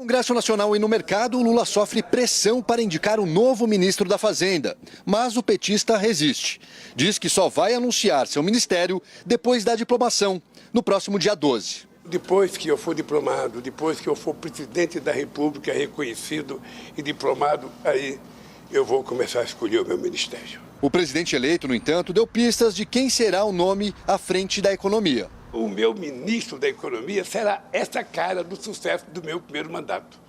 Congresso Nacional e no mercado, Lula sofre pressão para indicar o novo ministro da Fazenda. Mas o petista resiste. Diz que só vai anunciar seu ministério depois da diplomação, no próximo dia 12. Depois que eu for diplomado, depois que eu for presidente da República reconhecido e diplomado, aí eu vou começar a escolher o meu ministério. O presidente eleito, no entanto, deu pistas de quem será o nome à frente da economia. O meu ministro da Economia será essa cara do sucesso do meu primeiro mandato.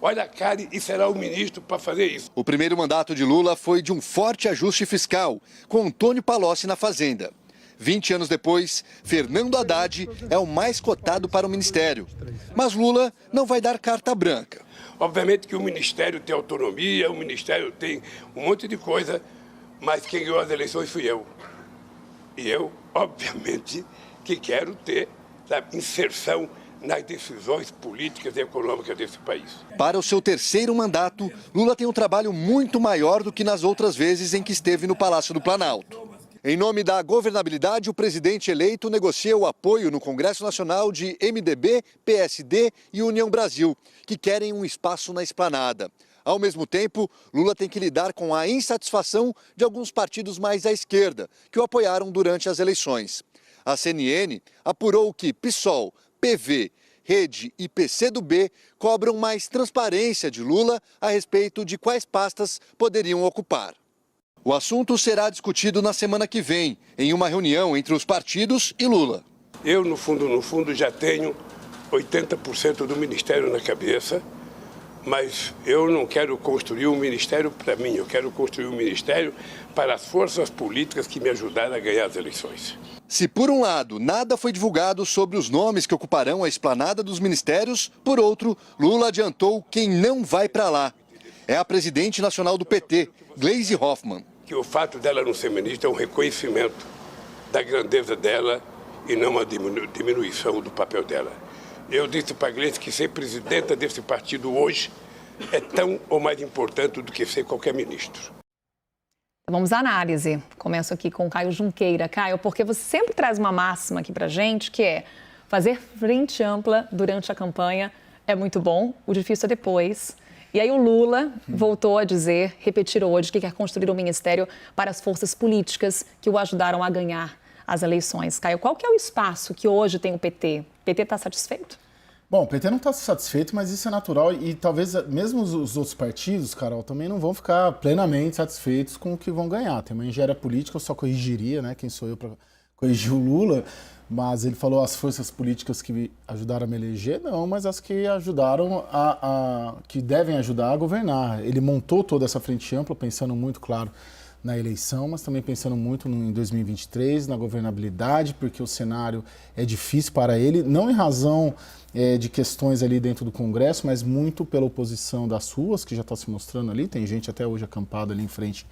Olha a cara e será o ministro para fazer isso. O primeiro mandato de Lula foi de um forte ajuste fiscal, com Antônio Palocci na Fazenda. 20 anos depois, Fernando Haddad é o mais cotado para o ministério. Mas Lula não vai dar carta branca. Obviamente que o ministério tem autonomia, o ministério tem um monte de coisa, mas quem ganhou as eleições fui eu. E eu, obviamente, que quero ter, sabe, inserção nas decisões políticas e econômicas desse país. Para o seu terceiro mandato, Lula tem um trabalho muito maior do que nas outras vezes em que esteve no Palácio do Planalto. Em nome da governabilidade, o presidente eleito negocia o apoio no Congresso Nacional de MDB, PSD e União Brasil, que querem um espaço na esplanada. Ao mesmo tempo, Lula tem que lidar com a insatisfação de alguns partidos mais à esquerda, que o apoiaram durante as eleições. A CNN apurou que PSOL, PV, Rede e PCdoB cobram mais transparência de Lula a respeito de quais pastas poderiam ocupar. O assunto será discutido na semana que vem, em uma reunião entre os partidos e Lula. Eu, no fundo, já tenho 80% do ministério na cabeça, mas eu não quero construir um ministério para mim, eu quero construir um ministério para as forças políticas que me ajudaram a ganhar as eleições. Se, por um lado, nada foi divulgado sobre os nomes que ocuparão a esplanada dos ministérios, por outro, Lula adiantou quem não vai para lá. É a presidente nacional do PT, Gleisi Hoffmann. Que o fato dela não ser ministra é um reconhecimento da grandeza dela e não uma diminuição do papel dela. Eu disse para a Gleisi que ser presidenta desse partido hoje é tão ou mais importante do que ser qualquer ministro. Vamos à análise. Começo aqui com o Caio Junqueira. Caio, porque você sempre traz uma máxima aqui pra gente, que é fazer frente ampla durante a campanha é muito bom, o difícil é depois. E aí o Lula voltou a dizer, repetir hoje, que quer construir um ministério para as forças políticas que o ajudaram a ganhar as eleições. Caio, qual que é o espaço que hoje tem o PT? O PT está satisfeito? Bom, o PT não está satisfeito, mas isso é natural e talvez mesmo os outros partidos, Carol, também não vão ficar plenamente satisfeitos com o que vão ganhar. Tem uma engenharia política, eu só corrigiria, né? Quem sou eu para corrigir o Lula? Mas ele falou as forças políticas que ajudaram a me eleger, não, mas as que ajudaram que devem ajudar a governar. Ele montou toda essa frente ampla, pensando muito, claro, na eleição, mas também pensando muito em 2023, na governabilidade, porque o cenário é difícil para ele, não em razão de questões ali dentro do Congresso, mas muito pela oposição das ruas, que já está se mostrando ali, tem gente até hoje acampada ali em frente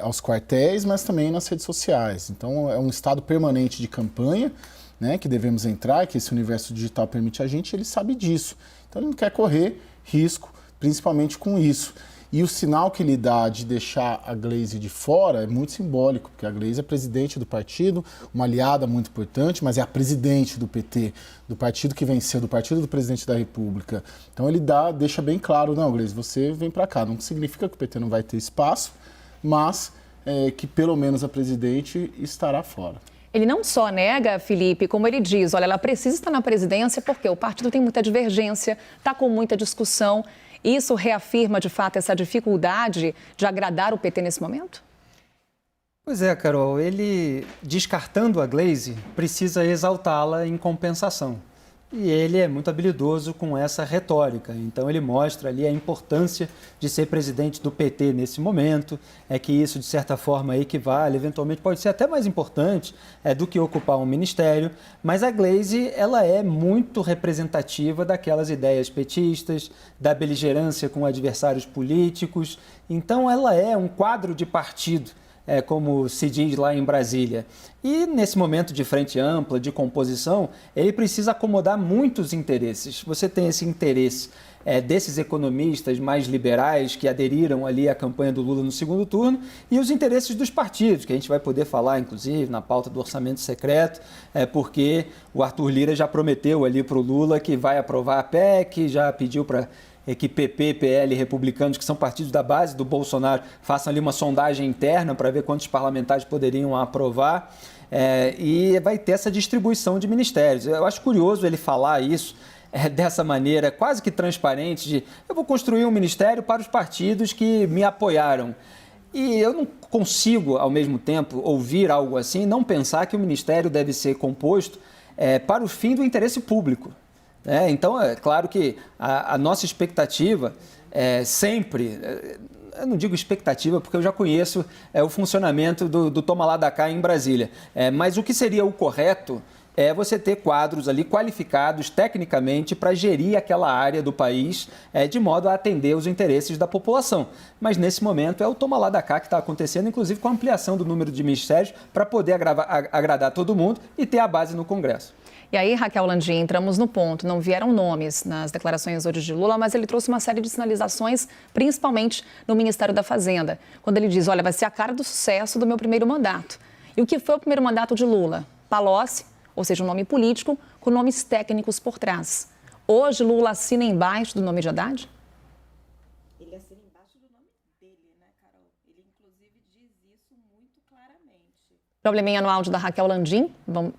aos quartéis, mas também nas redes sociais. Então é um estado permanente de campanha, né, que devemos entrar, que esse universo digital permite a gente, ele sabe disso. Então ele não quer correr risco, principalmente com isso. E o sinal que ele dá de deixar a Gleisi de fora é muito simbólico, porque a Gleisi é presidente do partido, uma aliada muito importante, mas é a presidente do PT, do partido que venceu, do partido do presidente da República. Então ele deixa bem claro, não, Gleisi, você vem para cá. Não significa que o PT não vai ter espaço, mas que pelo menos a presidente estará fora. Ele não só nega, Felipe, como ele diz, olha, ela precisa estar na presidência porque o partido tem muita divergência, está com muita discussão. Isso reafirma, de fato, essa dificuldade de agradar o PT nesse momento? Pois é, Carol, ele, descartando a Gleisi, precisa exaltá-la em compensação. E ele é muito habilidoso com essa retórica. Então ele mostra ali a importância de ser presidente do PT nesse momento, é que isso de certa forma equivale, eventualmente pode ser até mais importante do que ocupar um ministério, mas a Gleisi, ela é muito representativa daquelas ideias petistas, da beligerância com adversários políticos, então ela é um quadro de partido como se diz lá em Brasília. E nesse momento de frente ampla, de composição, ele precisa acomodar muitos interesses. Você tem esse interesse desses economistas mais liberais que aderiram ali à campanha do Lula no segundo turno e os interesses dos partidos, que a gente vai poder falar, inclusive, na pauta do orçamento secreto, porque o Arthur Lira já prometeu ali para o Lula que vai aprovar a PEC, já pediu para que PP, PL, republicanos, que são partidos da base do Bolsonaro, façam ali uma sondagem interna para ver quantos parlamentares poderiam aprovar. E vai ter essa distribuição de ministérios. Eu acho curioso ele falar isso dessa maneira quase que transparente, de eu vou construir um ministério para os partidos que me apoiaram. E eu não consigo, ao mesmo tempo, ouvir algo assim e não pensar que o ministério deve ser composto para o fim do interesse público. Então, é claro que a nossa expectativa sempre... Eu não digo expectativa porque eu já conheço o funcionamento do toma lá da cá em Brasília. Mas o que seria o correto é você ter quadros ali qualificados tecnicamente para gerir aquela área do país de modo a atender os interesses da população. Mas nesse momento é o toma lá da cá que está acontecendo, inclusive com a ampliação do número de ministérios para poder agradar todo mundo e ter a base no Congresso. E aí, Raquel Landim, entramos no ponto. Não vieram nomes nas declarações hoje de Lula, mas ele trouxe uma série de sinalizações, principalmente no Ministério da Fazenda, quando ele diz, olha, vai ser a cara do sucesso do meu primeiro mandato. E o que foi o primeiro mandato de Lula? Palocci, ou seja, um nome político com nomes técnicos por trás. Hoje, Lula assina embaixo do nome de Haddad? Ele assina embaixo do nome dele, né, Carol? Ele, inclusive, diz isso muito claramente. Probleminha no áudio da Raquel Landim.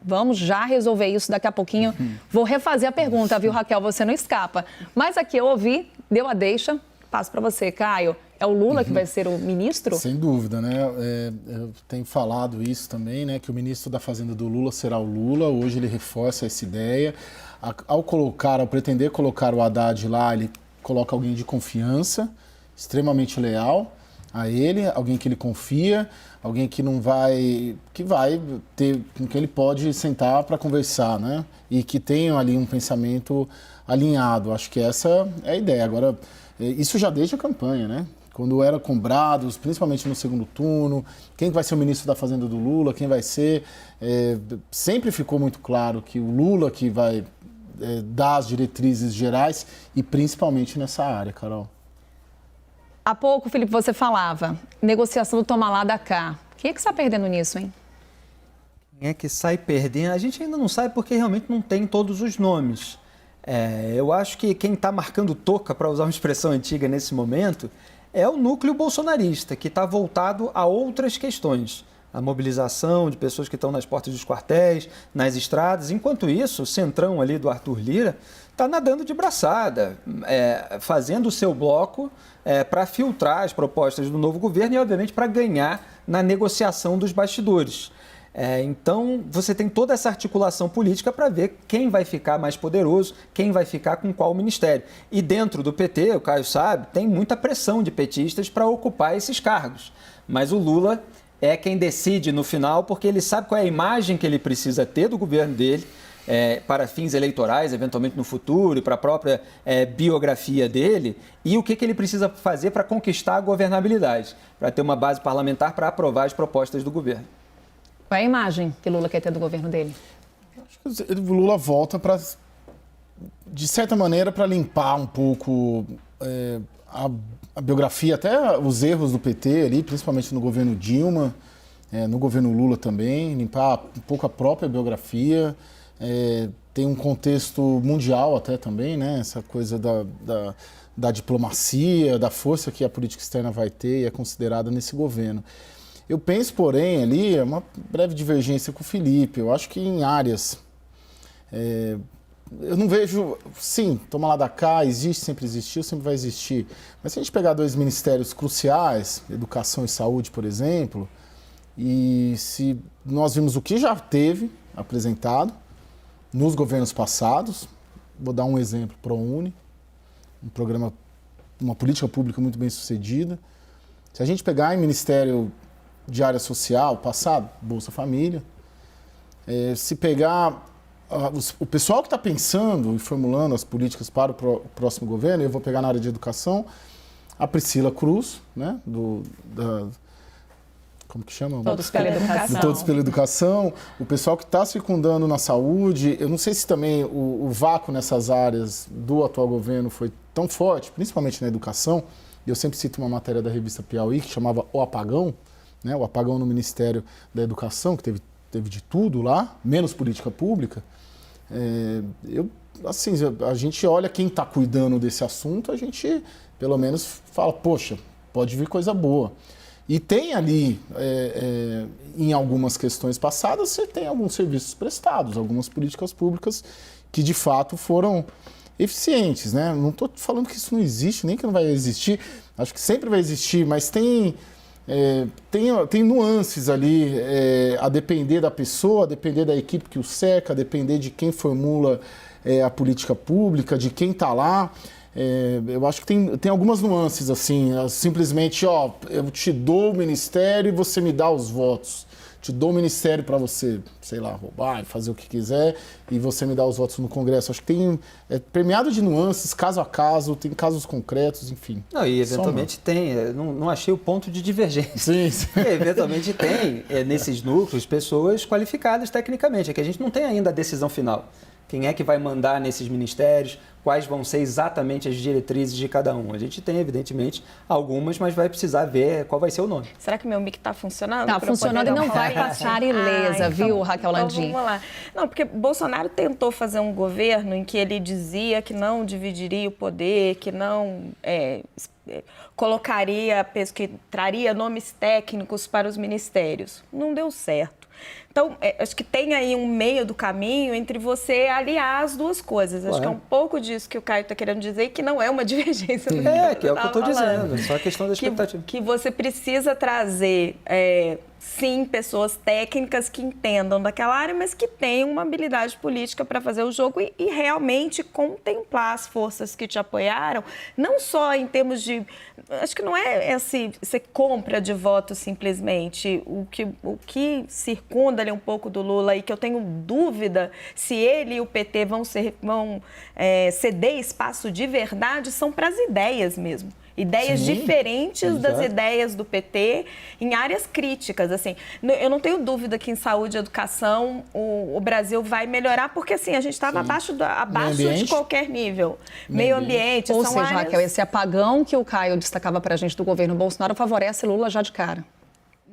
Vamos já resolver isso daqui a pouquinho. Vou refazer a pergunta, viu, Raquel? Você não escapa. Mas aqui eu ouvi, deu a deixa. Passo para você, Caio. É o Lula que vai ser o ministro? Sem dúvida, né? Eu tenho falado isso também, né? Que o ministro da Fazenda do Lula será o Lula. Hoje ele reforça essa ideia. Ao pretender colocar o Haddad lá, ele coloca alguém de confiança, extremamente leal a ele, alguém que ele confia, alguém que vai ter, com quem ele pode sentar para conversar, né? E que tenha ali um pensamento alinhado. Acho que essa é a ideia. Agora, isso já desde a campanha, né? Quando eram cobrados, principalmente no segundo turno, quem vai ser o ministro da Fazenda do Lula, quem vai ser, sempre ficou muito claro que o Lula que vai dar as diretrizes gerais e principalmente nessa área, Carol. Há pouco, Felipe, você falava, negociação do toma lá da cá. Quem é que está perdendo nisso, hein? Quem é que sai perdendo? A gente ainda não sabe porque realmente não tem todos os nomes. Eu acho que quem está marcando toca, para usar uma expressão antiga nesse momento, é o núcleo bolsonarista, que está voltado a outras questões. A mobilização de pessoas que estão nas portas dos quartéis, nas estradas. Enquanto isso, o centrão ali do Arthur Lira está nadando de braçada, fazendo o seu bloco para filtrar as propostas do novo governo e, obviamente, para ganhar na negociação dos bastidores. Então, você tem toda essa articulação política para ver quem vai ficar mais poderoso, quem vai ficar com qual ministério. E dentro do PT, o Caio sabe, tem muita pressão de petistas para ocupar esses cargos. Mas o Lula é quem decide no final, porque ele sabe qual é a imagem que ele precisa ter do governo dele, para fins eleitorais, eventualmente no futuro, e para a própria biografia dele, e o que ele precisa fazer para conquistar a governabilidade, para ter uma base parlamentar para aprovar as propostas do governo. Qual é a imagem que Lula quer ter do governo dele? Acho que o Lula volta de certa maneira, para limpar um pouco a biografia, até os erros do PT ali, principalmente no governo Dilma, no governo Lula também, limpar um pouco a própria biografia. Tem um contexto mundial até também, né? Essa coisa da diplomacia, da força que a política externa vai ter e é considerada nesse governo. Eu penso, porém, ali, uma breve divergência com o Felipe. Eu acho que em áreas... eu não vejo... Sim, toma lá da cá, existe, sempre existiu, sempre vai existir. Mas se a gente pegar dois ministérios cruciais, educação e saúde, por exemplo, e se nós vimos o que já teve apresentado nos governos passados, vou dar um exemplo, ProUni, um programa, uma política pública muito bem sucedida. Se a gente pegar em Ministério de Área Social, passado, Bolsa Família, se pegar o pessoal que está pensando e formulando as políticas para o próximo governo, eu vou pegar na área de educação a Priscila Cruz, né, como que chama? Todos pela Educação. Do Todos pela Educação, o pessoal que está circundando na saúde. Eu não sei se também o vácuo nessas áreas do atual governo foi tão forte, principalmente na educação. Eu sempre cito uma matéria da revista Piauí que chamava O Apagão, né? O apagão no Ministério da Educação, que teve de tudo lá, menos política pública. Assim, a gente olha quem está cuidando desse assunto, a gente pelo menos fala, poxa, pode vir coisa boa. E tem ali, em algumas questões passadas, você tem alguns serviços prestados, algumas políticas públicas que de fato foram eficientes, né? Não estou falando que isso não existe, nem que não vai existir, acho que sempre vai existir, mas tem nuances ali, a depender da pessoa, a depender da equipe que o cerca, a depender de quem formula a política pública, de quem está lá. Eu acho que tem algumas nuances, assim, simplesmente, eu te dou o ministério e você me dá os votos. Te dou o ministério para você, sei lá, roubar, fazer o que quiser e você me dá os votos no Congresso. Acho que permeado de nuances, caso a caso, tem casos concretos, enfim. Não, e eventualmente tem, não achei o ponto de divergência. Sim. Eventualmente tem, nesses núcleos, pessoas qualificadas tecnicamente, é que a gente não tem ainda a decisão final. Quem é que vai mandar nesses ministérios, quais vão ser exatamente as diretrizes de cada um. A gente tem, evidentemente, algumas, mas vai precisar ver qual vai ser o nome. Será que meu mic está funcionando? Está funcionando e não vai passar ilesa, viu, Raquel Landim? Então vamos lá. Não, porque Bolsonaro tentou fazer um governo em que ele dizia que não dividiria o poder, que não colocaria, que traria nomes técnicos para os ministérios. Não deu certo. Então, acho que tem aí um meio do caminho entre você aliar as duas coisas. Acho que é um pouco disso que o Caio está querendo dizer e que não é uma divergência. Que é o que eu estou dizendo, só a questão da expectativa. Que você precisa trazer, sim, pessoas técnicas que entendam daquela área, mas que tenham uma habilidade política para fazer o jogo e realmente contemplar as forças que te apoiaram, não só em termos de... Acho que não é você compra de voto simplesmente. O que circunda ali um pouco do Lula e que eu tenho dúvida se ele e o PT vão ceder espaço de verdade são para as ideias mesmo. Ideias diferentes das ideias do PT em áreas críticas. Assim, eu não tenho dúvida que em saúde e educação o Brasil vai melhorar, porque assim, a gente estava abaixo de qualquer nível. Meio ambiente. Ou seja, Raquel, esse apagão que o Caio destacava para a gente do governo Bolsonaro favorece Lula já de cara.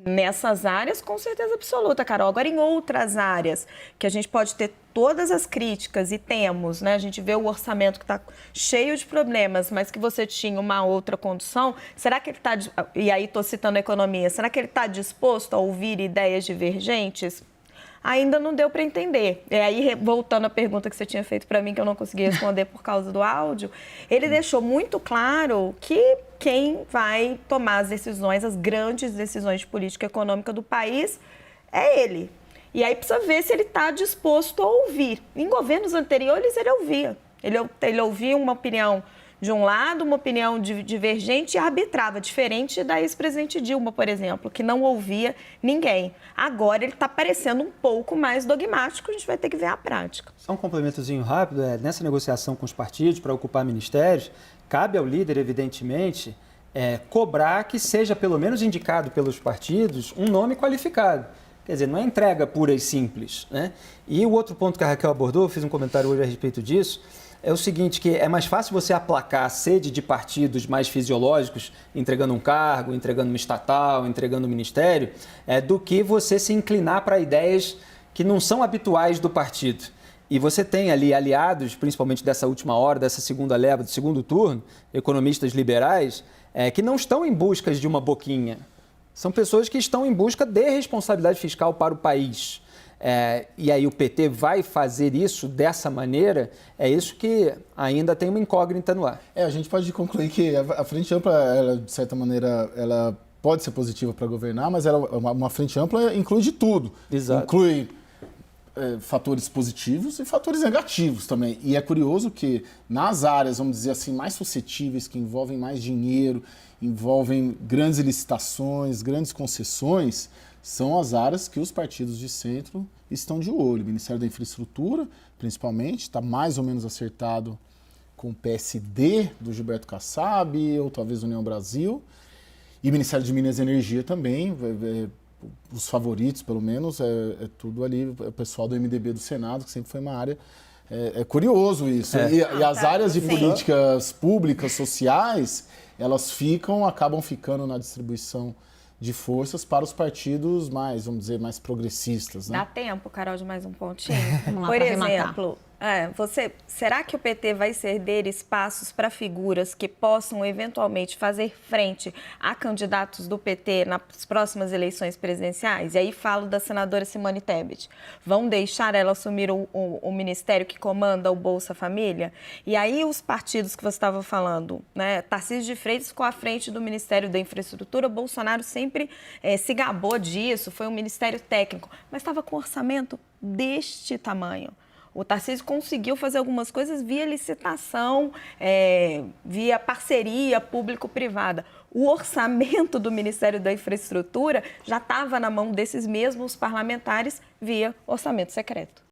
Nessas áreas, com certeza absoluta, Carol. Agora, em outras áreas, que a gente pode ter todas as críticas e temos, né? A gente vê o orçamento que está cheio de problemas, mas que você tinha uma outra condução. Será que ele está... E aí estou citando a economia. Será que ele está disposto a ouvir ideias divergentes? Ainda não deu para entender. E aí, voltando à pergunta que você tinha feito para mim, que eu não consegui responder por causa do áudio, ele deixou muito claro que quem vai tomar as decisões, as grandes decisões de política econômica do país, é ele. E aí precisa ver se ele está disposto a ouvir. Em governos anteriores, ele ouvia. Ele ouvia uma opinião de um lado, uma opinião divergente e arbitrava, diferente da ex-presidente Dilma, por exemplo, que não ouvia ninguém. Agora ele está parecendo um pouco mais dogmático, a gente vai ter que ver a prática. Só um complementozinho rápido, nessa negociação com os partidos para ocupar ministérios, cabe ao líder, evidentemente, cobrar que seja pelo menos indicado pelos partidos um nome qualificado. Quer dizer, não é entrega pura e simples, né? E o outro ponto que a Raquel abordou, eu fiz um comentário hoje a respeito disso, é o seguinte, que é mais fácil você aplacar a sede de partidos mais fisiológicos, entregando um cargo, entregando uma estatal, entregando um ministério, do que você se inclinar para ideias que não são habituais do partido. E você tem ali aliados, principalmente dessa última hora, dessa segunda leva, do segundo turno, economistas liberais, que não estão em busca de uma boquinha. São pessoas que estão em busca de responsabilidade fiscal para o país. E aí o PT vai fazer isso dessa maneira, é isso que ainda tem uma incógnita no ar. A gente pode concluir que a frente ampla, ela, de certa maneira, ela pode ser positiva para governar, mas uma frente ampla inclui de tudo. Exato. Inclui fatores positivos e fatores negativos também. E é curioso que nas áreas, vamos dizer assim, mais suscetíveis, que envolvem mais dinheiro, envolvem grandes licitações, grandes concessões, são as áreas que os partidos de centro estão de olho. O Ministério da Infraestrutura, principalmente, está mais ou menos acertado com o PSD do Gilberto Kassab, ou talvez União Brasil. E o Ministério de Minas e Energia também os favoritos, pelo menos, é tudo ali, o pessoal do MDB do Senado, que sempre foi uma área... É curioso isso. E as áreas de políticas públicas, sociais, elas acabam ficando na distribuição de forças para os partidos mais, vamos dizer, mais progressistas, né? Dá tempo, Carol, de mais um pontinho? Vamos lá Por pra exemplo, será que o PT vai ceder espaços para figuras que possam eventualmente fazer frente a candidatos do PT nas próximas eleições presidenciais? E aí falo da senadora Simone Tebet. Vão deixar ela assumir o ministério que comanda o Bolsa Família? E aí os partidos que você estava falando, né? Tarcísio de Freitas ficou à frente do Ministério da Infraestrutura, Bolsonaro sempre se gabou disso, foi um ministério técnico, mas estava com orçamento deste tamanho. O Tarcísio conseguiu fazer algumas coisas via licitação, via parceria público-privada. O orçamento do Ministério da Infraestrutura já estava na mão desses mesmos parlamentares via orçamento secreto.